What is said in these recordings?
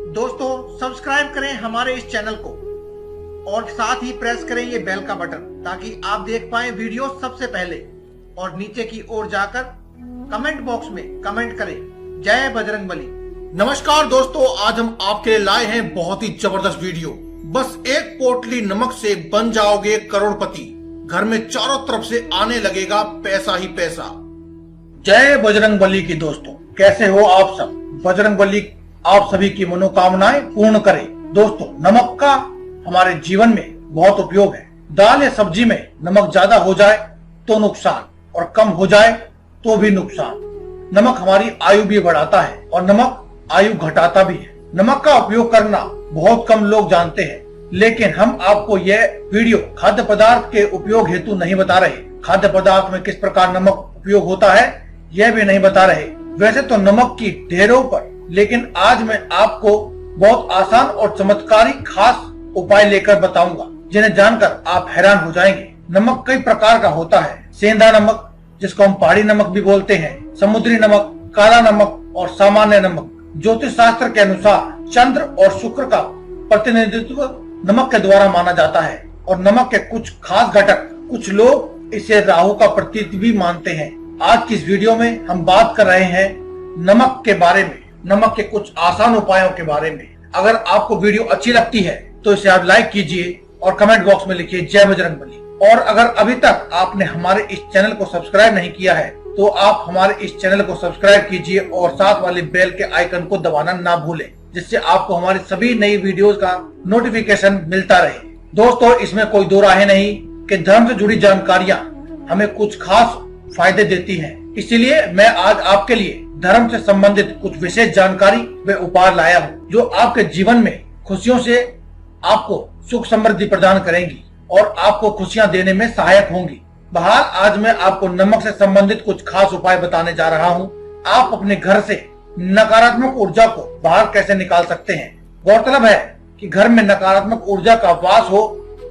दोस्तों सब्सक्राइब करें हमारे इस चैनल को और साथ ही प्रेस करें ये बेल का बटन ताकि आप देख पाएं वीडियो सबसे पहले। और नीचे की ओर जाकर कमेंट बॉक्स में कमेंट करें जय बजरंगबली। नमस्कार दोस्तों, आज हम आपके लिए लाए हैं बहुत ही जबरदस्त वीडियो। बस एक पोटली नमक से बन जाओगे करोड़पति, घर में चारों तरफ से आने लगेगा पैसा ही पैसा। जय बजरंगबली की दोस्तों, कैसे हो आप सब? बजरंगबली आप सभी की मनोकामनाएं पूर्ण करे। दोस्तों, नमक का हमारे जीवन में बहुत उपयोग है। दाल या सब्जी में नमक ज्यादा हो जाए तो नुकसान और कम हो जाए तो भी नुकसान। नमक हमारी आयु भी बढ़ाता है और नमक आयु घटाता भी है। नमक का उपयोग करना बहुत कम लोग जानते हैं, लेकिन हम आपको यह वीडियो खाद्य पदार्थ के उपयोग हेतु नहीं बता रहे। खाद्य पदार्थ में किस प्रकार नमक उपयोग होता है यह भी नहीं बता रहे। वैसे तो नमक की ढेरों पर, लेकिन आज मैं आपको बहुत आसान और चमत्कारी खास उपाय लेकर बताऊंगा जिन्हें जानकर आप हैरान हो जाएंगे। नमक कई प्रकार का होता है। सेंधा नमक, जिसको हम पहाड़ी नमक भी बोलते हैं, समुद्री नमक, काला नमक और सामान्य नमक। ज्योतिष शास्त्र के अनुसार चंद्र और शुक्र का प्रतिनिधित्व नमक के द्वारा माना जाता है और नमक के कुछ खास घटक, कुछ लोग इसे राहु का प्रतीक भी मानते हैं। आज की इस वीडियो में हम बात कर रहे हैं नमक के बारे में, नमक के कुछ आसान उपायों के बारे में। अगर आपको वीडियो अच्छी लगती है तो इसे आप लाइक कीजिए और कमेंट बॉक्स में लिखिए जय बजरंगबली। और अगर अभी तक आपने हमारे इस चैनल को सब्सक्राइब नहीं किया है तो आप हमारे इस चैनल को सब्सक्राइब कीजिए और साथ वाले बेल के आइकन को दबाना ना भूलें, जिससे आपको हमारी सभी नई वीडियोस का नोटिफिकेशन मिलता रहे। दोस्तों, इसमें कोई दो राहें नहीं कि धर्म से जुड़ी जानकारियां हमें कुछ खास फायदे देती हैं। इसीलिए मैं आज आपके लिए धर्म से संबंधित कुछ विशेष जानकारी व उपाय लाया हूँ जो आपके जीवन में खुशियों से आपको सुख समृद्धि प्रदान करेंगी और आपको खुशियां देने में सहायक होंगी। बहरहाल आज मैं आपको नमक से संबंधित कुछ खास उपाय बताने जा रहा हूँ। आप अपने घर से नकारात्मक ऊर्जा को बाहर कैसे निकाल सकते हैं। गौरतलब है कि घर में नकारात्मक ऊर्जा का वास हो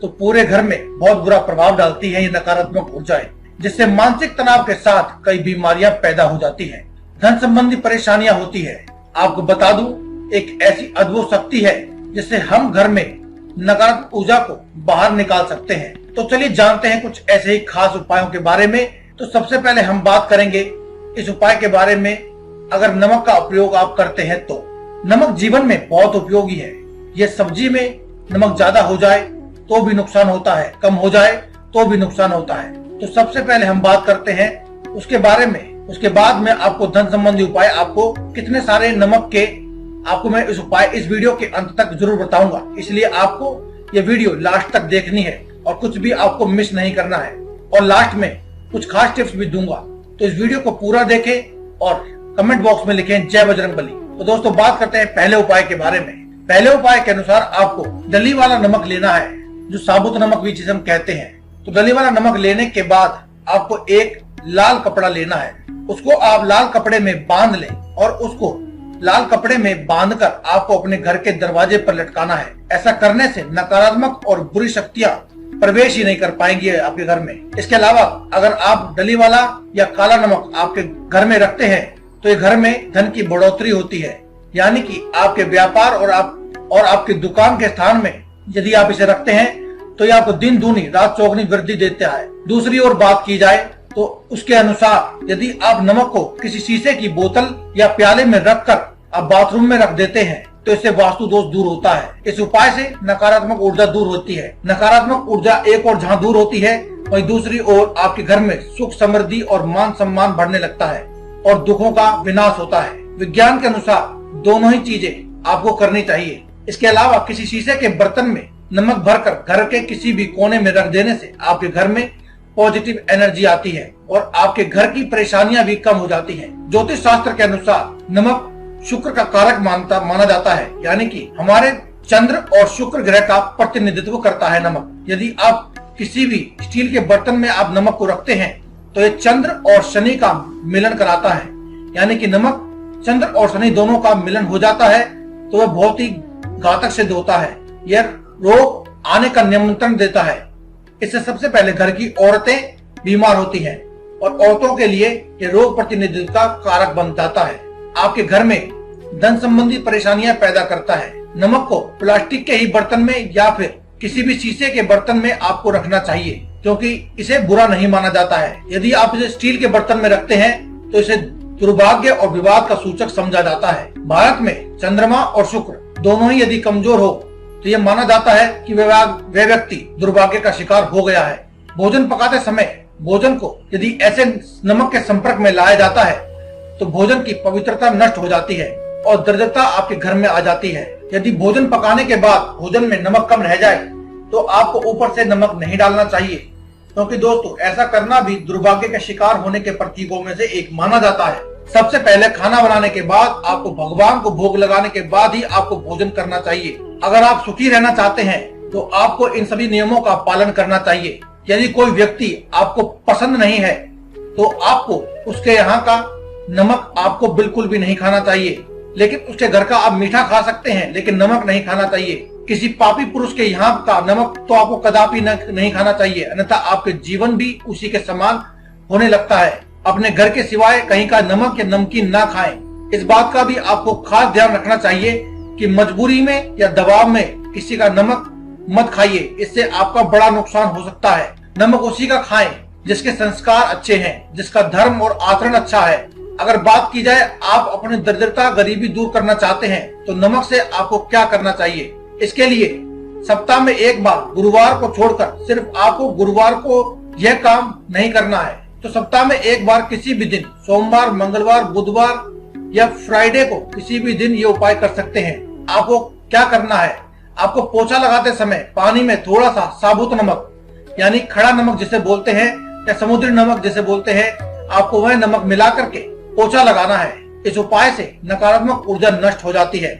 तो पूरे घर में बहुत बुरा प्रभाव डालती है ये नकारात्मक ऊर्जाएं, जिससे मानसिक तनाव के साथ कई बीमारियां पैदा हो जाती हैं, धन संबंधी परेशानियां होती है। आपको बता दूं, एक ऐसी अद्भुत शक्ति है जिससे हम घर में नकारात्मक ऊर्जा को बाहर निकाल सकते हैं। तो चलिए जानते हैं कुछ ऐसे ही खास उपायों के बारे में। तो सबसे पहले हम बात करेंगे इस उपाय के बारे में। अगर नमक का उपयोग आप करते हैं तो नमक जीवन में बहुत उपयोगी है। ये सब्जी में नमक ज्यादा हो जाए तो भी नुकसान होता है, कम हो जाए तो भी नुकसान होता है। तो सबसे पहले हम बात करते हैं उसके बारे में। उसके बाद में आपको धन संबंधी उपाय, आपको कितने सारे नमक के आपको मैं इस उपाय इस वीडियो के अंत तक जरूर बताऊंगा। इसलिए आपको ये वीडियो लास्ट तक देखनी है और कुछ भी आपको मिस नहीं करना है। और लास्ट में कुछ खास टिप्स भी दूंगा, तो इस वीडियो को पूरा देखें और कमेंट बॉक्स में लिखें जय बजरंगबली। तो दोस्तों, बात करते हैं पहले उपाय के बारे में। पहले उपाय के अनुसार आपको डली वाला नमक लेना है, जो साबुत नमक भी जिसे हम कहते हैं। तो डली वाला नमक लेने के बाद आपको एक लाल कपड़ा लेना है। उसको आप लाल कपड़े में बांध लें और उसको लाल कपड़े में बांधकर आपको अपने घर के दरवाजे पर लटकाना है। ऐसा करने से नकारात्मक और बुरी शक्तियां प्रवेश ही नहीं कर पाएंगी आपके घर में। इसके अलावा अगर आप डली वाला या काला नमक आपके घर में रखते हैं तो ये घर में धन की बढ़ोतरी होती है, यानी कि आपके व्यापार और आपकी दुकान के स्थान में यदि आप इसे रखते हैं तो ये आपको दिन दूनी रात चौगुनी वृद्धि देता है। दूसरी ओर बात की जाए तो उसके अनुसार यदि आप नमक को किसी शीशे की बोतल या प्याले में रखकर आप बाथरूम में रख देते हैं तो इससे वास्तु दोष दूर होता है। इस उपाय से नकारात्मक ऊर्जा दूर होती है। नकारात्मक ऊर्जा एक और जहाँ दूर होती है वहीं दूसरी ओर आपके घर में सुख समृद्धि और मान सम्मान बढ़ने लगता है और दुखों का विनाश होता है। विज्ञान के अनुसार दोनों ही चीजें आपको करनी चाहिए। इसके अलावा किसी शीशे के बर्तन में नमक भरकर घर के किसी भी कोने में रख देने से आपके घर में पॉजिटिव एनर्जी आती है और आपके घर की परेशानियां भी कम हो जाती हैं। ज्योतिष शास्त्र के अनुसार नमक शुक्र का कारक माना जाता है, यानी कि हमारे चंद्र और शुक्र ग्रह का प्रतिनिधित्व करता है नमक। यदि आप किसी भी स्टील के बर्तन में आप नमक को रखते हैं तो ये चंद्र और शनि का मिलन कराता है, यानी कि नमक चंद्र और शनि दोनों का मिलन हो जाता है तो वह बहुत ही घातक सिद्ध होता है। यह रोग आने का निमंत्रण देता है। इससे सबसे पहले घर की औरतें बीमार होती हैं और औरतों के लिए ये रोग प्रतिनिधित्व का कारक बन जाता है। आपके घर में धन संबंधी परेशानियां पैदा करता है। नमक को प्लास्टिक के ही बर्तन में या फिर किसी भी शीशे के बर्तन में आपको रखना चाहिए, क्योंकि इसे बुरा नहीं माना जाता है। यदि आप इसे स्टील के बर्तन में रखते हैं तो इसे दुर्भाग्य और विवाद का सूचक समझा जाता है। भारत में चंद्रमा और शुक्र दोनों ही यदि कमजोर हो तो यह माना जाता है कि वह व्यक्ति दुर्भाग्य का शिकार हो गया है। भोजन पकाते समय भोजन को यदि ऐसे नमक के संपर्क में लाया जाता है तो भोजन की पवित्रता नष्ट हो जाती है और दरिद्रता आपके घर में आ जाती है। यदि भोजन पकाने के बाद भोजन में नमक कम रह जाए तो आपको ऊपर से नमक नहीं डालना चाहिए, क्योंकि दोस्तों ऐसा करना भी दुर्भाग्य के शिकार होने के प्रतीकों में से एक माना जाता है। सबसे पहले खाना बनाने के बाद आपको भगवान को भोग लगाने के बाद ही आपको भोजन करना चाहिए। अगर आप सुखी रहना चाहते हैं तो आपको इन सभी नियमों का पालन करना चाहिए। यदि कोई व्यक्ति आपको पसंद नहीं है तो आपको उसके यहाँ का नमक आपको बिल्कुल भी नहीं खाना चाहिए, लेकिन उसके घर का आप मीठा खा सकते हैं लेकिन नमक नहीं खाना चाहिए। किसी पापी पुरुष के यहाँ का नमक तो आपको कदापि नहीं खाना चाहिए, अन्यथा आपके जीवन भी उसी के समान होने लगता है। अपने घर के सिवाय कहीं का नमक या नमकीन ना खाएं। इस बात का भी आपको खास ध्यान रखना चाहिए कि मजबूरी में या दबाव में किसी का नमक मत खाइए, इससे आपका बड़ा नुकसान हो सकता है। नमक उसी का खाएं जिसके संस्कार अच्छे हैं, जिसका धर्म और आचरण अच्छा है। अगर बात की जाए आप अपनी दरिद्रता गरीबी दूर करना चाहते हैं तो नमक से आपको क्या करना चाहिए। इसके लिए सप्ताह में एक बार गुरुवार को छोड़कर सिर्फ आपको गुरुवार को यह काम नहीं करना है, तो सप्ताह में एक बार किसी भी दिन सोमवार, मंगलवार, बुधवार या फ्राइडे को किसी भी दिन ये उपाय कर सकते हैं। आपको क्या करना है, आपको पोछा लगाते समय पानी में थोड़ा सा साबुत नमक यानी खड़ा नमक जिसे बोलते हैं या समुद्री नमक जिसे बोलते हैं, आपको वह नमक मिला करके पोछा लगाना है। इस उपाय से नकारात्मक ऊर्जा नष्ट हो जाती है,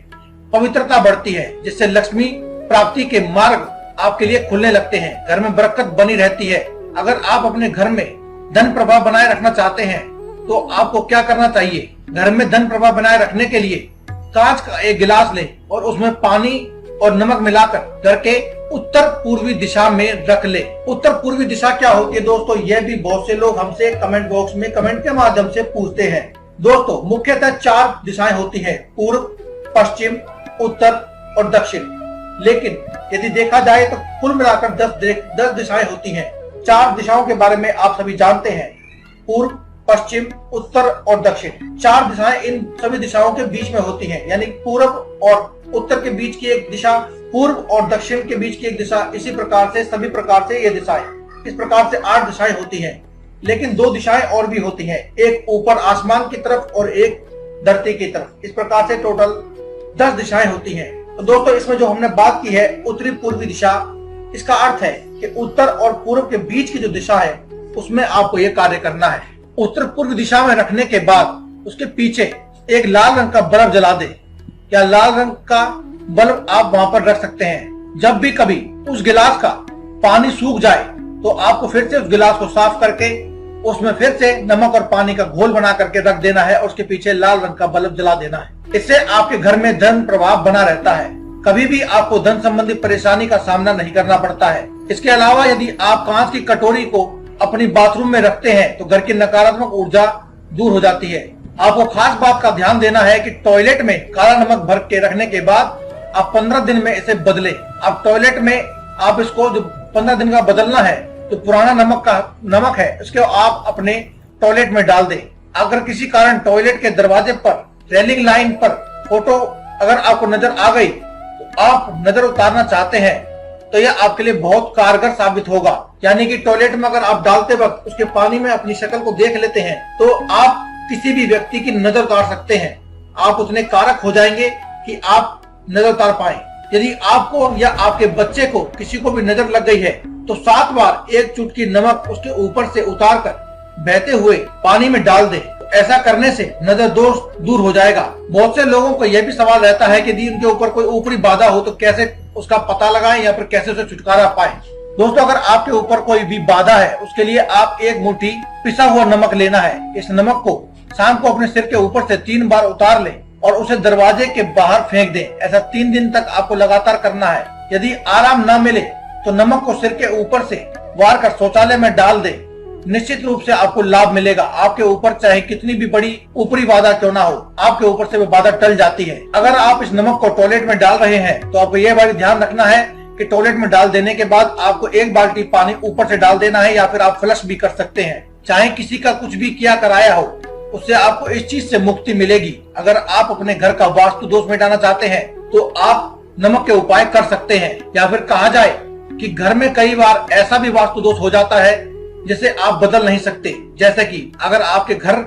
पवित्रता बढ़ती है, जिससे लक्ष्मी प्राप्ति के मार्ग आपके लिए खुलने लगते हैं, घर में बरकत बनी रहती है। अगर आप अपने घर में धन प्रभाव बनाए रखना चाहते हैं तो आपको क्या करना चाहिए। घर में धन प्रभाव बनाए रखने के लिए कांच का एक गिलास लें और उसमें पानी और नमक मिलाकर घर के उत्तर पूर्वी दिशा में रख ले। उत्तर पूर्वी दिशा क्या होती है दोस्तों, यह भी बहुत से लोग हमसे कमेंट बॉक्स में कमेंट के माध्यम से पूछते हैं। दोस्तों मुख्यतः 4 दिशाएं होती हैं, पूर्व, पश्चिम, उत्तर और दक्षिण। लेकिन यदि देखा जाए तो कुल मिलाकर 10 दिशाएं होती हैं। 4 दिशाओं के बारे में आप सभी जानते हैं, पूर्व, पश्चिम, उत्तर और दक्षिण। 4 दिशाएं इन सभी दिशाओं के बीच में होती हैं, यानी पूर्व और उत्तर के बीच की एक दिशा, पूर्व और दक्षिण के बीच की एक दिशा। इसी प्रकार से सभी प्रकार से ये दिशाएं, इस प्रकार से 8 दिशाएं होती हैं। लेकिन 2 दिशाएं और भी होती हैं, एक ऊपर आसमान की तरफ और एक धरती की तरफ। इस प्रकार से टोटल 10 दिशाएं होती हैं। तो दोस्तों इसमें जो हमने बात की है उत्तरी पूर्वी दिशा, इसका अर्थ है कि उत्तर और पूर्व के बीच की जो दिशा है उसमें आपको ये कार्य करना है। उत्तर पूर्व दिशा में रखने के बाद उसके पीछे एक लाल रंग का बल्ब जला दे या लाल रंग का बल्ब आप वहां पर रख सकते हैं। जब भी कभी उस गिलास का पानी सूख जाए तो आपको फिर से उस गिलास को साफ करके उसमें फिर से नमक और पानी का घोल बना करके रख देना है और उसके पीछे लाल रंग का बल्ब जला देना है। इससे आपके घर में धन प्रभाव बना रहता है, कभी भी आपको धन संबंधी परेशानी का सामना नहीं करना पड़ता है। इसके अलावा यदि आप कांच की कटोरी को अपनी बाथरूम में रखते हैं तो घर की नकारात्मक ऊर्जा दूर हो जाती है। आपको खास बात का ध्यान देना है कि टॉयलेट में काला नमक भर के रखने के बाद आप 15 दिन में इसे बदले। अब टॉयलेट में आप इसको जो 15 दिन का बदलना है, तो पुराना नमक है उसके आप अपने टॉयलेट में डाल दें। अगर किसी कारण टॉयलेट के दरवाजे पर रेलिंग लाइन पर फोटो अगर आपको नजर आ गई तो आप नजर उतारना चाहते हैं तो यह आपके लिए बहुत कारगर साबित होगा। यानी कि टॉयलेट में अगर आप डालते वक्त उसके पानी में अपनी शक्ल को देख लेते हैं तो आप किसी भी व्यक्ति की नजर उतार सकते हैं। आप उतने कारक हो जाएंगे कि आप नजर उतार पाए। यदि आपको या आपके बच्चे को किसी को भी नजर लग गई है तो 7 बार एक चुटकी नमक उसके ऊपर से उतार कर बहते हुए पानी में डाल दे। ऐसा करने से नजर दोष दूर हो जाएगा। बहुत से लोगों को यह भी सवाल रहता है कि यदि उनके ऊपर कोई ऊपरी बाधा हो तो कैसे उसका पता लगाएं या फिर कैसे उसे छुटकारा पाएं। दोस्तों अगर आपके ऊपर कोई भी बाधा है उसके लिए आप एक मुट्ठी पिसा हुआ नमक लेना है। इस नमक को शाम को अपने सिर के ऊपर से 3 बार उतार लें और उसे दरवाजे के बाहर फेंक दें। ऐसा 3 दिन तक आपको लगातार करना है। यदि आराम न मिले तो नमक को सिर के ऊपर से वार कर शौचालय में डाल दें। निश्चित रूप से आपको लाभ मिलेगा। आपके ऊपर चाहे कितनी भी बड़ी ऊपरी बाधा क्यों ना हो, आपके ऊपर से वो बाधा टल जाती है। अगर आप इस नमक को टॉयलेट में डाल रहे हैं तो आपको यह बात ध्यान रखना है कि टॉयलेट में डाल देने के बाद आपको 1 बाल्टी पानी ऊपर से डाल देना है, या फिर आप फ्लश भी कर सकते हैं। चाहे किसी का कुछ भी किया कराया हो, उससे आपको इस चीज से मुक्ति मिलेगी। अगर आप अपने घर का वास्तु दोष मिटाना चाहते हैं तो आप नमक के उपाय कर सकते हैं। या फिर कहा जाए कि घर में कई बार ऐसा भी वास्तु दोष हो जाता है जिसे आप बदल नहीं सकते। जैसे कि अगर आपके घर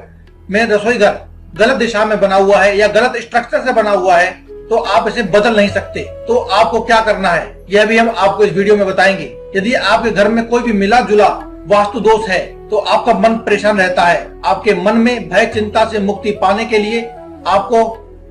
में रसोई घर गलत दिशा में बना हुआ है या गलत स्ट्रक्चर से बना हुआ है तो आप इसे बदल नहीं सकते। तो आपको क्या करना है यह भी हम आपको इस वीडियो में बताएंगे। यदि आपके घर में कोई भी मिला जुला वास्तु दोष है तो आपका मन परेशान रहता है। आपके मन में भय चिंता से मुक्ति पाने के लिए आपको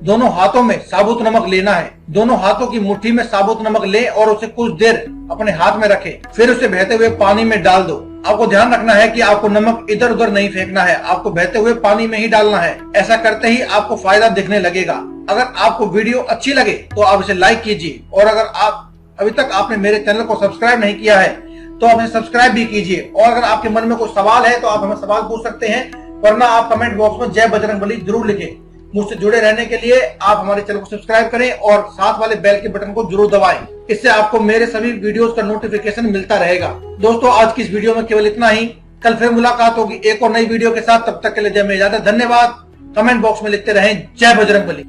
दोनों हाथों में साबुत नमक लेना है। दोनों हाथों की मुट्ठी में साबुत नमक ले और उसे कुछ देर अपने हाथ में रखें, फिर उसे बहते हुए पानी में डाल दो। आपको ध्यान रखना है कि आपको नमक इधर उधर नहीं फेंकना है, आपको बहते हुए पानी में ही डालना है। ऐसा करते ही आपको फायदा दिखने लगेगा। अगर आपको वीडियो अच्छी लगे तो आप इसे लाइक कीजिए, और अगर आप अभी तक आपने मेरे चैनल को सब्सक्राइब नहीं किया है तो आप इसे सब्सक्राइब भी कीजिए। और अगर आपके मन में कोई सवाल है तो आप हमें सवाल पूछ सकते हैं, वरना आप कमेंट बॉक्स में जय बजरंगबली जरूर लिखें। मुझसे जुड़े रहने के लिए आप हमारे चैनल को सब्सक्राइब करें और साथ वाले बेल के बटन को जरूर दबाएं। इससे आपको मेरे सभी वीडियोस का नोटिफिकेशन मिलता रहेगा। दोस्तों, आज की इस वीडियो में केवल इतना ही। कल फिर मुलाकात होगी एक और नई वीडियो के साथ। तब तक के लिए जय में इजाजत। धन्यवाद। कमेंट बॉक्स में लिखते रहें जय बजरंगबली।